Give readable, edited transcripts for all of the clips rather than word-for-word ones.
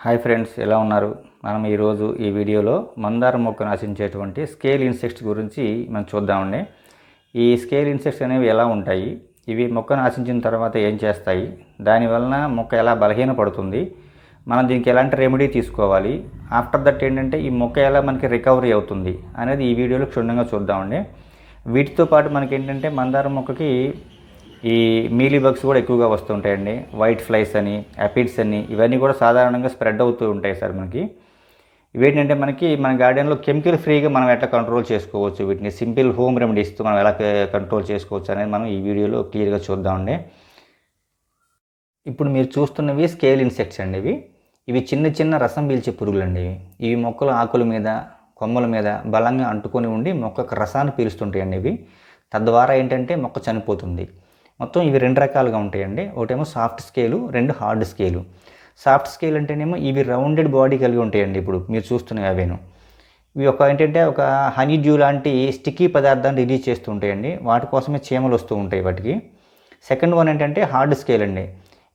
Hi friends, ఎలా ఉన్నారు? మనం ఈరోజు ఈ వీడియోలో మందారం మొక్కను ఆశించేటువంటి స్కేల్ ఇన్సెక్ట్స్ గురించి మనం చూద్దామండి. ఈ స్కేల్ ఇన్సెక్ట్స్ అనేవి ఎలా ఉంటాయి, ఇవి మొక్కను ఆశించిన తర్వాత ఏం చేస్తాయి, దానివలన మొక్క ఎలా బలహీనపడుతుంది, మనం దీనికి ఎలాంటి రెమెడీ తీసుకోవాలి, ఆఫ్టర్ దట్ ఏంటంటే ఈ మొక్క ఎలా మనకి రికవరీ అవుతుంది అనేది ఈ వీడియోలో క్షుణ్ణంగా చూద్దామండి. వీటితో పాటు మనకి ఏంటంటే మందారం మొక్కకి ఈ మీలీ బగ్స్ కూడా ఎక్కువగా వస్తుంటాయండి. వైట్ ఫ్లైస్ అని, అపిడ్స్ అని, ఇవన్నీ కూడా సాధారణంగా స్ప్రెడ్ అవుతూ ఉంటాయి సార్ మనకి. ఇవేంటంటే మన గార్డెన్లో కెమికల్ ఫ్రీగా మనం ఎట్లా కంట్రోల్ చేసుకోవచ్చు, వీటిని సింపుల్ హోమ్ రెమెడీస్తో మనం ఎలా కంట్రోల్ చేసుకోవచ్చు అనేది మనం ఈ వీడియోలో క్లియర్గా చూద్దామండి. ఇప్పుడు మీరు చూస్తున్నవి స్కేల్ ఇన్సెక్ట్స్ అండి. ఇవి చిన్న చిన్న రసం పీల్చే పురుగులు అండి. ఇవి మొక్కల ఆకుల మీద, కొమ్మల మీద బలంగా అంటుకొని ఉండి మొక్కకు రసాన్ని పీలుస్తుంటాయండి. ఇవి తద్వారా ఏంటంటే మొక్క చనిపోతుంది. మొత్తం ఇవి రెండు రకాలుగా ఉంటాయండి. ఒకటేమో సాఫ్ట్ స్కేలు, రెండు హార్డ్ స్కేలు. సాఫ్ట్ స్కేల్ అంటేనేమో ఇవి రౌండెడ్ బాడీ కలిగి ఉంటాయండి. ఇప్పుడు మీరు చూస్తున్నవి అవేను. ఇవి ఏంటంటే ఒక హనీ డ్యూ లాంటి స్టిక్కీ పదార్థాన్ని రిలీజ్ చేస్తూ ఉంటాయండి. వాటి కోసమే చీమలు వస్తూ ఉంటాయి వాటికి. సెకండ్ వన్ ఏంటంటే హార్డ్ స్కేల్ అండి.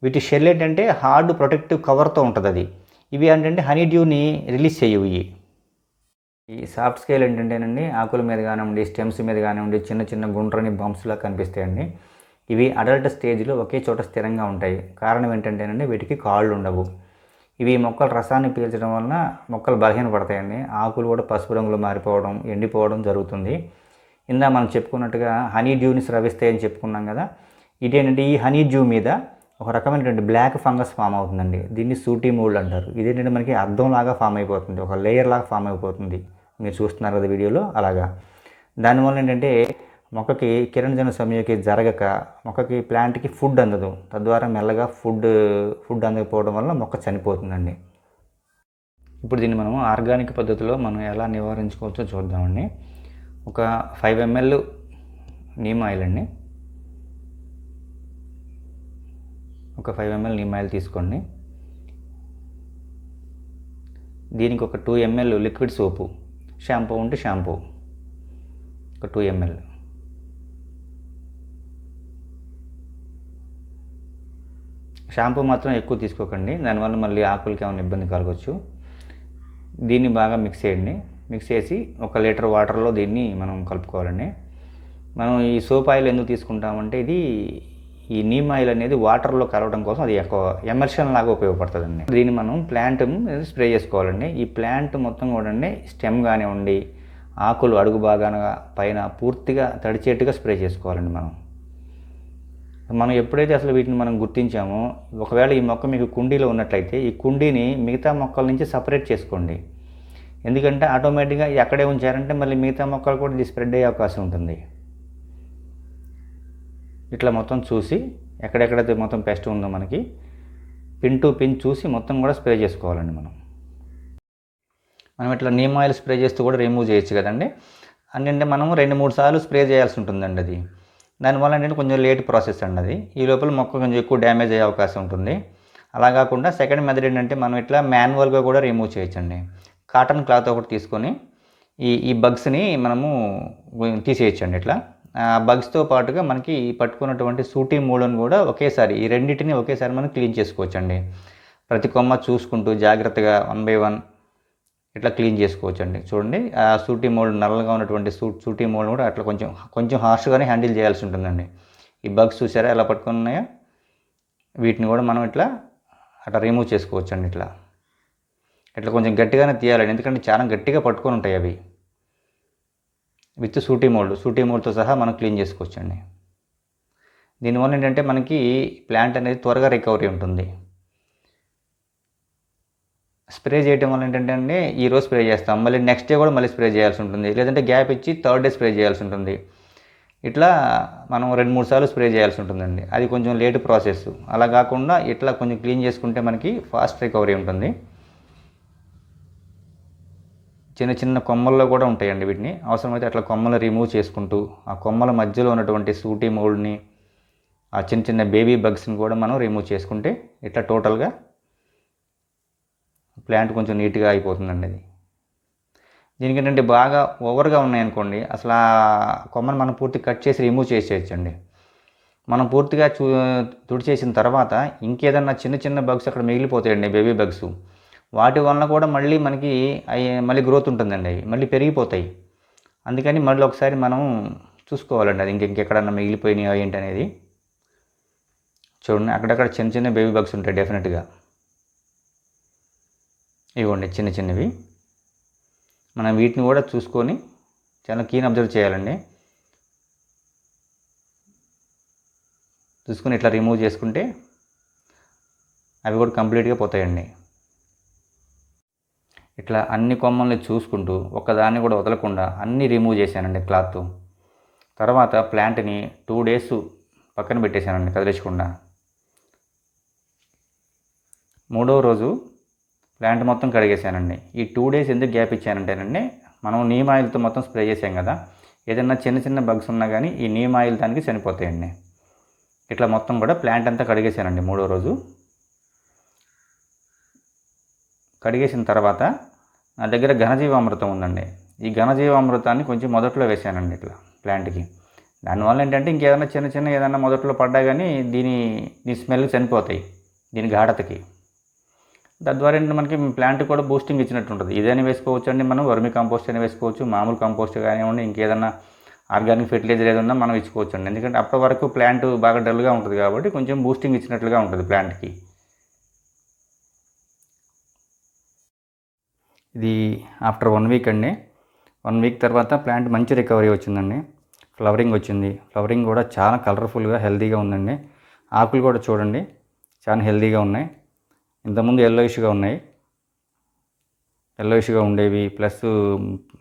వీటి షెల్ ఏంటంటే హార్డ్ ప్రొటెక్టివ్ కవర్తో ఉంటుంది అది. ఇవి ఏంటంటే హనీ డ్యూని రిలీజ్ చేయవు. ఈ సాఫ్ట్ స్కేల్ ఏంటంటేనండి ఆకుల మీద కానివ్వండి, స్టెమ్స్ మీద కానివ్వండి చిన్న చిన్న గుండ్రని బంప్స్లా కనిపిస్తాయండి. ఇవి అడల్ట్ స్టేజ్లో ఒకే చోట స్థిరంగా ఉంటాయి. కారణం ఏంటంటేనండి వీటికి కాళ్ళు ఉండవు. ఇవి మొక్కల రసాన్ని పీల్చడం వలన మొక్కలు బలహీనపడతాయండి. ఆకులు కూడా పసుపు రంగులో మారిపోవడం, ఎండిపోవడం జరుగుతుంది. మనం చెప్పుకున్నట్టుగా హనీ డ్యూని స్రవిస్తాయని చెప్పుకున్నాం కదా. ఇదేంటంటే ఈ హనీ డ్యూ మీద ఒక రకమైనటువంటి బ్లాక్ ఫంగస్ ఫామ్ అవుతుందండి. దీన్ని సూటీ మోల్డ్ అంటారు. ఇదేంటంటే మనకి అద్దంలాగా ఫామ్ అయిపోతుంది, ఒక లేయర్ లాగా ఫామ్ అయిపోతుంది. మీరు చూస్తున్నారు కదా వీడియోలో అలాగా. దానివల్ల ఏంటంటే మొక్కకి కిరణజన సమయకి జరగక మొక్కకి ప్లాంట్కి ఫుడ్ అందదు. తద్వారా మెల్లగా ఫుడ్ అందకపోవడం వల్ల మొక్క చనిపోతుందండి. ఇప్పుడు దీన్ని మనం ఆర్గానిక్ పద్ధతిలో మనం ఎలా నివారించుకోవచ్చో చూద్దామండి. ఒక 5 ml నీమ్ ఆయిల్ అండి. ఒక 5 ml నీమ్ ఆయిల్ తీసుకోండి. దీనికి ఒక 2 ml లిక్విడ్ సోపు, షాంపూ ఉంటే షాంపూ ఒక 2 ml. షాంపూ మాత్రం ఎక్కువ తీసుకోకండి, దానివల్ల మళ్ళీ ఆకులకి ఏమైనా ఇబ్బంది కలగవచ్చు. దీన్ని బాగా మిక్స్ చేయండి. మిక్స్ చేసి 1 లీటర్ వాటర్లో దీన్ని మనం కలుపుకోవాలండి. మనం ఈ సోప్ ఆయిల్ ఎందుకు తీసుకుంటామంటే ఈ నీమ్ ఆయిల్ అనేది వాటర్లో కలవడం కోసం అది ఎక్కువ ఎమర్షన్ లాగా ఉపయోగపడుతుందండి. దీన్ని మనం ప్లాంట్ స్ప్రే చేసుకోవాలండి. ఈ ప్లాంట్ మొత్తం కూడా స్టెమ్ కానివ్వండి, ఆకులు అడుగు భాగాన పైన పూర్తిగా తడిచేట్టుగా స్ప్రే చేసుకోవాలండి. మనం ఎప్పుడైతే అసలు వీటిని మనం గుర్తించామో, ఒకవేళ ఈ మొక్క మీకు కుండీలో ఉన్నట్లయితే ఈ కుండీని మిగతా మొక్కల నుంచి సపరేట్ చేసుకోండి. ఎందుకంటే ఆటోమేటిక్గా ఎక్కడే ఉంచారంటే మళ్ళీ మిగతా మొక్కలు కూడా ఇది స్ప్రెడ్ అయ్యే అవకాశం ఉంటుంది. ఇట్లా మొత్తం చూసి ఎక్కడెక్కడైతే మొత్తం పెస్ట్ ఉందో మనకి పిన్ టు పిన్ చూసి మొత్తం కూడా స్ప్రే చేసుకోవాలండి. మనం ఇట్లా నీమ్ ఆయిల్ స్ప్రే చేస్తూ కూడా రిమూవ్ చేయొచ్చు కదండి. అంటే మనం 2-3 సార్లు స్ప్రే చేయాల్సి ఉంటుందండి. అది దానివల్ల ఏంటంటే కొంచెం లేట్ ప్రాసెస్ అండి. అది ఈ లోపల మొక్క కొంచెం ఎక్కువ డ్యామేజ్ అయ్యే అవకాశం ఉంటుంది. అలా కాకుండా సెకండ్ మెథడ్ ఏంటంటే మనం ఇట్లా మాన్యువల్గా కూడా రిమూవ్ చేయొచ్చండి. కాటన్ క్లాత్ ఒకటి తీసుకొని ఈ బగ్స్ని మనము తీసేయచ్చండి. ఇట్లా బగ్స్తో పాటుగా మనకి పట్టుకున్నటువంటి సూటీ మూలను కూడా ఒకేసారి ఈ రెండింటిని ఒకేసారి మనం క్లీన్ చేసుకోవచ్చండి. ప్రతి కొమ్మ చూసుకుంటూ జాగ్రత్తగా 1 by 1 ఇట్లా క్లీన్ చేసుకోవచ్చండి. చూడండి, ఆ సూటీ మోల్డ్ నల్లగా ఉన్నటువంటి సూటీ మోల్డ్ కూడా అట్లా కొంచెం హార్ష్గానే హ్యాండిల్ చేయాల్సి ఉంటుందండి. ఈ బగ్స్ చూసారా ఎలా పట్టుకుని ఉన్నాయో, వీటిని కూడా మనం అట్లా రిమూవ్ చేసుకోవచ్చండి. ఇట్లా కొంచెం గట్టిగానే తీయాలండి, ఎందుకంటే చాలా గట్టిగా పట్టుకొని ఉంటాయి అవి. విత్ సూటీ మోల్డ్తో సహా మనం క్లీన్ చేసుకోవచ్చండి. దీనివల్ల ఏంటంటే మనకి ప్లాంట్ అనేది త్వరగా రికవరీ ఉంటుంది. స్ప్రే చేయడం వల్ల ఏంటంటే ఈరోజు స్ప్రే చేస్తాం, మళ్ళీ నెక్స్ట్ డే కూడా మళ్ళీ స్ప్రే చేయాల్సి ఉంటుంది, లేదంటే గ్యాప్ ఇచ్చి 3rd డే స్ప్రే చేయాల్సి ఉంటుంది. ఇట్లా మనం 2-3 సార్లు స్ప్రే చేయాల్సి ఉంటుందండి. అది కొంచెం లేట్ ప్రాసెస్. అలా కాకుండా ఇట్లా కొంచెం క్లీన్ చేసుకుంటే మనకి ఫాస్ట్ రికవరీ ఉంటుంది. చిన్న చిన్న కొమ్మల్లో కూడా ఉంటాయండి. వీటిని అవసరమైతే అట్లా కొమ్మలు రిమూవ్ చేసుకుంటూ ఆ కొమ్మల మధ్యలో ఉన్నటువంటి సూటీ మోల్డ్ని, ఆ చిన్న చిన్న బేబీ బగ్స్ని కూడా మనం రిమూవ్ చేసుకుంటే ఇట్లా టోటల్గా ప్లాంట్ కొంచెం నీట్గా అయిపోతుందండి. దీనికి ఏంటంటే బాగా ఓవర్గా ఉన్నాయనుకోండి, అసలు ఆ కొమ్మను మనం పూర్తిగా కట్ చేసి రిమూవ్ చేసేయచ్చండి. మనం పూర్తిగా తుడిచేసిన తర్వాత ఇంకేదన్నా చిన్న చిన్న బగ్స్ అక్కడ మిగిలిపోతాయండి, బేబీ బగ్స్. వాటి వలన కూడా మళ్ళీ మనకి అవి మళ్ళీ గ్రోత్ ఉంటుందండి, అవి మళ్ళీ పెరిగిపోతాయి. అందుకని మళ్ళీ ఒకసారి మనం చూసుకోవాలండి అది ఇంకెక్కడన్నా మిగిలిపోయినాయో ఏంటి అనేది. చూడండి అక్కడక్కడ చిన్న చిన్న బేబీ బగ్స్ ఉంటాయి డెఫినెట్గా. ఇవ్వండి చిన్న చిన్నవి. మనం వీటిని కూడా చూసుకొని చాలా కీన్ అబ్జర్వ్ చేయాలండి. చూసుకొని ఇట్లా రిమూవ్ చేసుకుంటే అవి కూడా కంప్లీట్గా పోతాయండి. ఇట్లా అన్ని కొమ్మల్ని చూసుకుంటూ ఒక్కదాన్ని కూడా వదలకుండా అన్నీ రిమూవ్ చేశానండి క్లాత్. తర్వాత ప్లాంట్ని 2 days పక్కన పెట్టేశానండి కదిలించకుండా. 3వ రోజు ప్లాంట్ మొత్తం కడిగేశానండి. ఈ 2 days ఎందుకు గ్యాప్ ఇచ్చానంటేనండి, మనం నీమ్ ఆయిల్తో మొత్తం స్ప్రే చేసాం కదా, ఏదైనా చిన్న చిన్న బగ్స్ ఉన్నా కానీ ఈ నీమ్ ఆయిల్ దానికి చనిపోతాయండి. ఇట్లా మొత్తం కూడా ప్లాంట్ అంతా కడిగేశానండి 3వ రోజు. కడిగేసిన తర్వాత నా దగ్గర ఘనజీవామృతం ఉందండి. ఈ ఘనజీవామృతాన్ని కొంచెం మొదట్లో వేసానండి ఇట్లా ప్లాంట్కి. దానివల్ల ఏంటంటే ఇంకేదైనా చిన్న చిన్న ఏదైనా మొదట్లో పడ్డా కానీ దీని స్మెల్ చనిపోతాయి దీని గాఢతకి. తద్వారా ఏంటంటే మనకి ప్లాంట్ కూడా బూస్టింగ్ ఇచ్చినట్టు ఉంటుంది. ఇదైనా వేసుకోవచ్చు అండి, మనం వర్మి కంపోస్ట్ అయినా వేసుకోవచ్చు, మామూలు కంపోస్ట్ కానివ్వండి, ఇంకేదన్నా ఆర్గానిక్ ఫెర్టిలైజర్ ఏదన్నా మనం ఇచ్చుకోవచ్చు అండి. ఎందుకంటే అప్పటి వరకు ప్లాంట్ బాగా డల్గా ఉంటుంది కాబట్టి కొంచెం బూస్టింగ్ ఇచ్చినట్లుగా ఉంటుంది ప్లాంట్కి. ఇది ఆఫ్టర్ 1 week అండి. 1 week తర్వాత ప్లాంట్ మంచి రికవరీ వచ్చిందండి. ఫ్లవరింగ్ వచ్చింది. ఫ్లవరింగ్ కూడా చాలా కలర్ఫుల్గా హెల్తీగా ఉందండి. ఆకులు కూడా చూడండి చాలా హెల్తీగా ఉన్నాయి. ఇంతకుముందు ఎల్లోయిష్గా ఉన్నాయి, ఎల్లోయిష్గా ఉండేవి, ప్లస్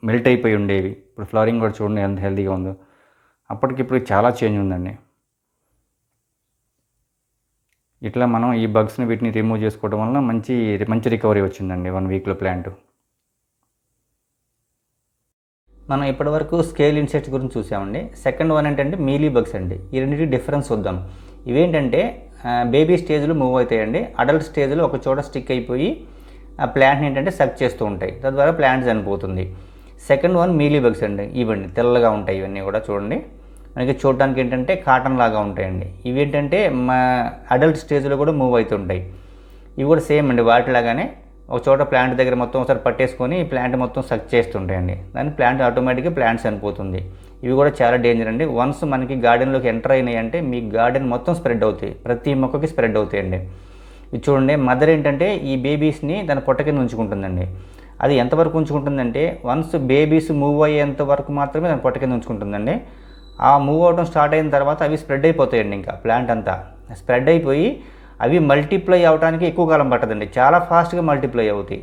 మెల్ట్ అయిపోయి ఉండేవి. ఇప్పుడు ఫ్లవరింగ్ కూడా చూడండి ఎంత హెల్తీగా ఉందో. అప్పటికిప్పుడు చాలా చేంజ్ ఉందండి. ఇట్లా మనం ఈ బగ్స్ని వీటిని రిమూవ్ చేసుకోవడం వల్ల మంచి రికవరీ వచ్చిందండి 1 weekలో ప్లాంట్. మనం ఇప్పటివరకు స్కేల్ ఇన్సెక్ట్స్ గురించి చూసామండి. సెకండ్ వన్ ఏంటంటే మీలీ బగ్స్ అండి. ఈ రెండింటి డిఫరెన్స్ చూద్దాం. ఇవేంటంటే బేబీ స్టేజ్లో మూవ్ అవుతాయండి. అడల్ట్ స్టేజ్లో ఒక చోట స్టిక్ అయిపోయి ఆ ప్లాంట్ని ఏంటంటే సక్ చేస్తూ ఉంటాయి, తద్వారా ప్లాంట్ చనిపోతుంది. సెకండ్ వన్ మీలీ బగ్స్ అండి. ఇవన్నీ తెల్లగా ఉంటాయి, ఇవన్నీ కూడా చూడండి మనకి చూడటానికి ఏంటంటే కాటన్ లాగా ఉంటాయండి. ఇవి ఏంటంటే మా అడల్ట్ స్టేజ్లో కూడా మూవ్ అవుతుంటాయి. ఇవి కూడా సేమ్ అండి, వాటిలాగానే ఒక చోట ప్లాంట్ దగ్గర మొత్తం ఒకసారి పట్టేసుకొని ఈ ప్లాంట్ మొత్తం సక్ చేస్తుంటాయండి. దాని ప్లాంట్ ఆటోమేటిక్గా ప్లాంట్ చనిపోతుంది. ఇవి కూడా చాలా డేంజర్ అండి. వన్స్ మనకి గార్డెన్లోకి ఎంటర్ అయినాయి అంటే మీ గార్డెన్ మొత్తం స్ప్రెడ్ అవుతాయి, ప్రతి మొక్కకి స్ప్రెడ్ అవుతాయండి. ఇది చూడండి, మదర్ ఏంటంటే ఈ బేబీస్ని దాని పొట్ట కింద ఉంచుకుంటుందండి. అది ఎంతవరకు ఉంచుకుంటుందంటే వన్స్ బేబీస్ మూవ్ అయ్యేంత వరకు మాత్రమే దాని పొట్ట కింద ఉంచుకుంటుందండి. ఆ మూవ్ అవడం స్టార్ట్ అయిన తర్వాత అవి స్ప్రెడ్ అయిపోతాయండి. ఇంకా ప్లాంట్ అంతా స్ప్రెడ్ అయిపోయి అవి మల్టిప్లై అవడానికి ఎక్కువ కాలం పట్టదండి, చాలా ఫాస్ట్గా మల్టిప్లై అవుతాయి.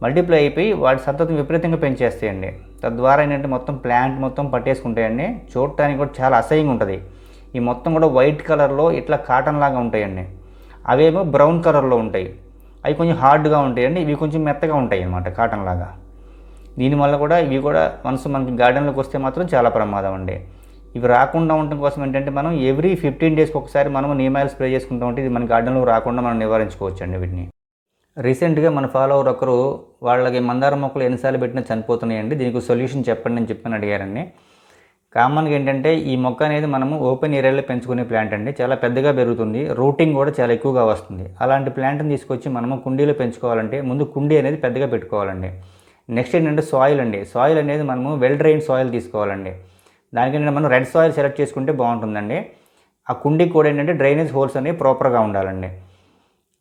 మల్టిప్లై అయిపోయి వాటి సంతతిని విపరీతంగా పెంచేస్తాయండి. తద్వారా ఏంటంటే మొత్తం ప్లాంట్ మొత్తం పట్టేసుకుంటాయండి. చూడటానికి కూడా చాలా అసహ్యంగా ఉంటుంది. ఈ మొత్తం కూడా వైట్ కలర్లో ఇట్లా కాటన్ లాగా ఉంటాయండి. అవేమో బ్రౌన్ కలర్లో ఉంటాయి. అవి కొంచెం హార్డ్గా ఉంటాయండి, ఇవి కొంచెం మెత్తగా ఉంటాయి అన్నమాట కాటన్ లాగా. దీనివల్ల కూడా ఇవి కూడా వన్స్ మనకి గార్డెన్లోకి వస్తే మాత్రం చాలా ప్రమాదం అండి. ఇవి రాకుండా ఉండటం కోసం ఏంటంటే మనం ఎవ్రీ 15 daysకి ఒకసారి మనం నీమ్ ఆయిల్ స్ప్రే చేసుకుంటూ ఉంటే ఇది మన గార్డెన్లో రాకుండా మనం నివారించుకోవచ్చు అండి వీటిని. రీసెంట్గా మన ఫాలోవర్ ఒకరు వాళ్ళకి మందార మొక్కలు ఎన్నిసార్లు పెట్టినా చనిపోతున్నాయండి, దీనికి సొల్యూషన్ చెప్పండి అని చెప్పని అడిగారండి. కామన్గా ఏంటంటే ఈ మొక్క అనేది మనము ఓపెన్ ఏరియాలో పెంచుకునే ప్లాంట్ అండి. చాలా పెద్దగా పెరుగుతుంది, రూటింగ్ కూడా చాలా ఎక్కువగా వస్తుంది. అలాంటి ప్లాంట్ని తీసుకొచ్చి మనము కుండీలో పెంచుకోవాలంటే ముందు కుండీ అనేది పెద్దగా పెట్టుకోవాలండి. నెక్స్ట్ ఏంటంటే సాయిల్ అండి. సాయిల్ అనేది మనము వెల్ డ్రైన్ సాయిల్ తీసుకోవాలండి. దానికంటే మనం రెడ్ సాయిల్ సెలెక్ట్ చేసుకుంటే బాగుంటుందండి. ఆ కుండీకి కూడా ఏంటంటే డ్రైనేజ్ హోల్స్ అనేవి ప్రాపర్గా ఉండాలండి.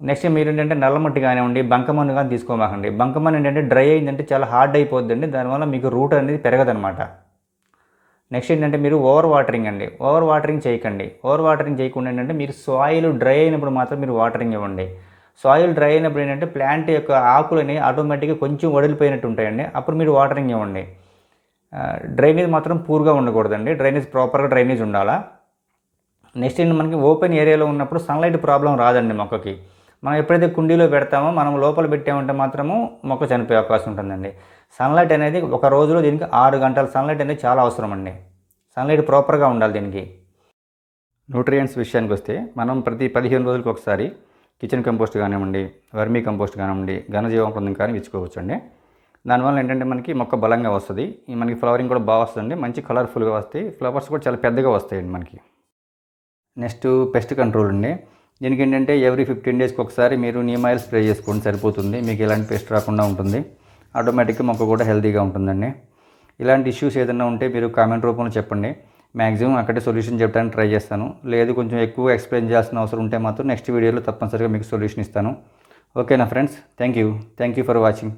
నెక్స్ట్ మీరు ఏంటంటే నల్లమట్టి కానివ్వండి, బంకమన్ను కానీ తీసుకోమాకండి. బంకమన్ను ఏంటంటే డ్రై అయిందంటే చాలా హార్డ్ అయిపోద్దండి, దానివల్ల మీకు రూట్ అనేది పెరగదనమాట. నెక్స్ట్ ఏంటంటే మీరు ఓవర్ వాటరింగ్ అండి. ఓవర్ వాటరింగ్ చేయకండి. ఓవర్ వాటరింగ్ చేయకుండా ఏంటంటే మీరు సాయిల్ డ్రై అయినప్పుడు మాత్రం మీరు వాటరింగ్ ఇవ్వండి. సాయిల్ డ్రై అయినప్పుడు ఏంటంటే ప్లాంట్ యొక్క ఆకులని ఆటోమేటిక్గా కొంచెం వడిలిపోయినట్టు ఉంటాయండి, అప్పుడు మీరు వాటరింగ్ ఇవ్వండి. డ్రైనేజ్ మాత్రం పూర్గా ఉండకూడదండి, డ్రైనేజ్ ప్రాపర్గా డ్రైనేజ్ ఉండాలా. నెక్స్ట్ ఏంటి మనకి ఓపెన్ ఏరియాలో ఉన్నప్పుడు సన్లైట్ ప్రాబ్లం రాదండి మొక్కకి. మనం ఎప్పుడైతే కుండీలో పెడతామో మనం లోపల పెట్టామంటే మాత్రము మొక్క చనిపోయే అవకాశం ఉంటుందండి. సన్లైట్ అనేది ఒక రోజులో దీనికి 6 గంటల సన్లైట్ అనేది చాలా అవసరం అండి. సన్లైట్ ప్రాపర్గా ఉండాలి దీనికి. న్యూట్రియంట్స్ విషయానికి వస్తే మనం ప్రతి 15 రోజులకు ఒకసారి కిచెన్ కంపోస్ట్ కానివ్వండి, వర్మీ కంపోస్ట్ కానివ్వండి, ఘనజీవామృతం కానీ ఇచ్చుకోవచ్చు అండి. దానివల్ల ఏంటంటే మనకి మొక్క బలంగా వస్తుంది, మనకి ఫ్లవరింగ్ కూడా బాగా వస్తుందండి, మంచి కలర్ఫుల్గా వస్తాయి, ఫ్లవర్స్ కూడా చాలా పెద్దగా వస్తాయండి మనకి. నెక్స్ట్ పెస్ట్ కంట్రోల్ అండి. దీనికి ఏంటంటే ఎవ్రీ 15 డేస్కి ఒకసారి మీరు నీమ్ ఆయిల్ స్ప్రే చేసుకోండి, సరిపోతుంది. మీకు ఎలాంటి పెస్ట్ రాకుండా ఉంటుంది. ఆటోమేటిక్గా మొక్క కూడా హెల్తీగా ఉంటుందండి. ఇలాంటి ఇష్యూస్ ఏదైనా ఉంటే మీరు కామెంట్ రూపంలో చెప్పండి. మ్యాక్సిమం అక్కడే సొల్యూషన్ చెప్పడానికి ట్రై చేస్తాను. లేదు కొంచెం ఎక్కువ ఎక్స్ప్లెయిన్ చేయాల్సిన అవసరం ఉంటే మాత్రం నెక్స్ట్ వీడియోలో తప్పనిసరిగా మీకు సొల్యూషన్ ఇస్తాను. ఓకేనా friends, thank you for watching.